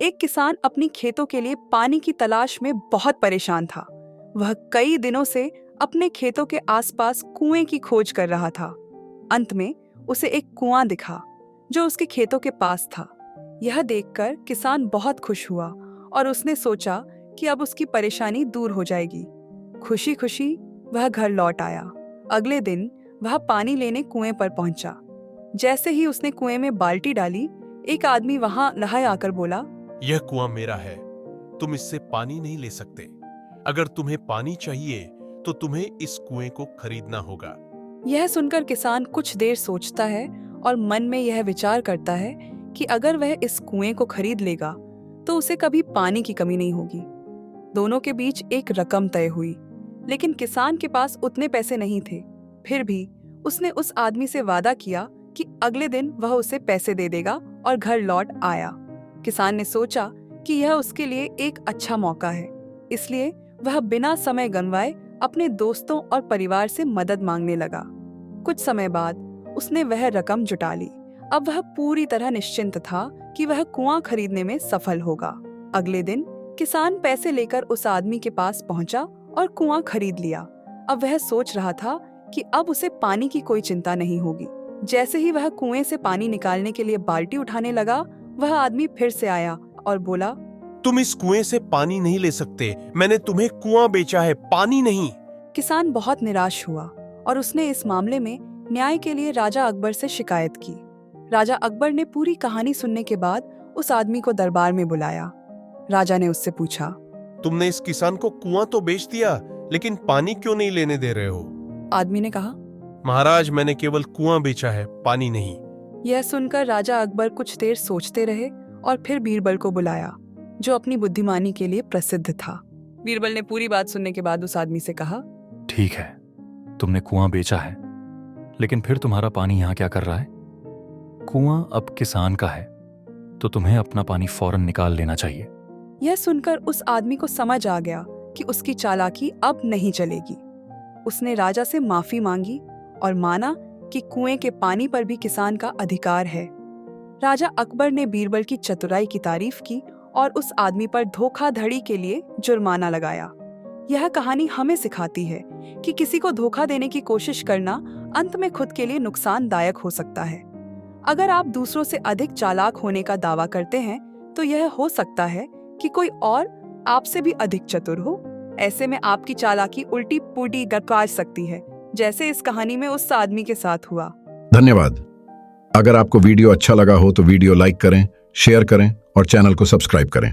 एक किसान अपनी खेतों के लिए पानी की तलाश में बहुत परेशान था। वह कई दिनों से अपने खेतों के आसपास कुएं की खोज कर रहा था। अंत में उसे एक कुआं दिखा जो उसके खेतों के पास था। यह देखकर किसान बहुत खुश हुआ और उसने सोचा कि अब उसकी परेशानी दूर हो जाएगी। खुशी खुशी वह घर लौट आया। अगले दिन वह पानी लेने कुएं पर पहुंचा। जैसे ही उसने कुएं में बाल्टी डाली, एक आदमी वहां नहाए आकर बोला, यह कुआं मेरा है, तुम इससे पानी नहीं ले सकते। अगर तुम्हें पानी चाहिए तो तुम्हें इस कुएं को खरीदना होगा। यह सुनकर किसान कुछ देर सोचता है और मन में यह विचार करता है कि अगर वह इस कुएं को खरीद लेगा तो उसे कभी पानी की कमी नहीं होगी। दोनों के बीच एक रकम तय हुई, लेकिन किसान के पास उतने पैसे नहीं थे। फिर भी उसने उस आदमी से वादा किया कि अगले दिन वह उसे पैसे दे देगा और घर लौट आया। किसान ने सोचा कि यह उसके लिए एक अच्छा मौका है, इसलिए वह बिना समय गंवाए अपने दोस्तों और परिवार से मदद मांगने लगा। कुछ समय बाद उसने वह रकम जुटा ली। अब वह पूरी तरह निश्चिंत था कि वह कुआं खरीदने में सफल होगा। अगले दिन किसान पैसे लेकर उस आदमी के पास पहुंचा और कुआं खरीद लिया। अब वह सोच रहा था कि अब उसे पानी की कोई चिंता नहीं होगी। जैसे ही वह कुएं से पानी निकालने के लिए बाल्टी उठाने लगा, वह आदमी फिर से आया और बोला, तुम इस कुएं से पानी नहीं ले सकते। मैंने तुम्हें कुआं बेचा है, पानी नहीं। किसान बहुत निराश हुआ और उसने इस मामले में न्याय के लिए राजा अकबर से शिकायत की। राजा अकबर ने पूरी कहानी सुनने के बाद उस आदमी को दरबार में बुलाया। राजा ने उससे पूछा, तुमने इस किसान को कुआं तो बेच दिया, लेकिन पानी क्यों नहीं लेने दे रहे हो? आदमी ने कहा, महाराज, मैंने केवल कुआं बेचा है, पानी नहीं। यह सुनकर राजा अकबर कुछ देर सोचते रहे और फिर बीरबल को बुलाया, जो अपनी बुद्धिमानी के लिए प्रसिद्ध था। बीरबल ने पूरी बात सुनने के बाद उस आदमी से कहा, ठीक है, तुमने कुआं बेचा है, लेकिन फिर तुम्हारा पानी यहाँ क्या कर रहा है? कुआं अब किसान का है, तो तुम्हें अपना पानी फौरन निकाल लेना चाहिए। यह सुनकर उस आदमी को समझ आ गया कि उसकी चालाकी अब नहीं चलेगी। उसने राजा से माफी मांगी और माना कि कुएं के पानी पर भी किसान का अधिकार है। राजा अकबर ने बीरबल की चतुराई की तारीफ की और उस आदमी पर धोखाधड़ी के लिए जुर्माना लगाया। यह कहानी हमें सिखाती है कि किसी को धोखा देने की कोशिश करना अंत में खुद के लिए नुकसानदायक हो सकता है। अगर आप दूसरों से अधिक चालाक होने का दावा करते हैं, तो यह हो सकता है कि कोई और आपसे भी अधिक चतुर हो। ऐसे में आपकी चालाकी उल्टी पुल्टी गड़काज सकती है, जैसे इस कहानी में उस आदमी के साथ हुआ। धन्यवाद। अगर आपको वीडियो अच्छा लगा हो तो वीडियो लाइक करें, शेयर करें और चैनल को सब्सक्राइब करें।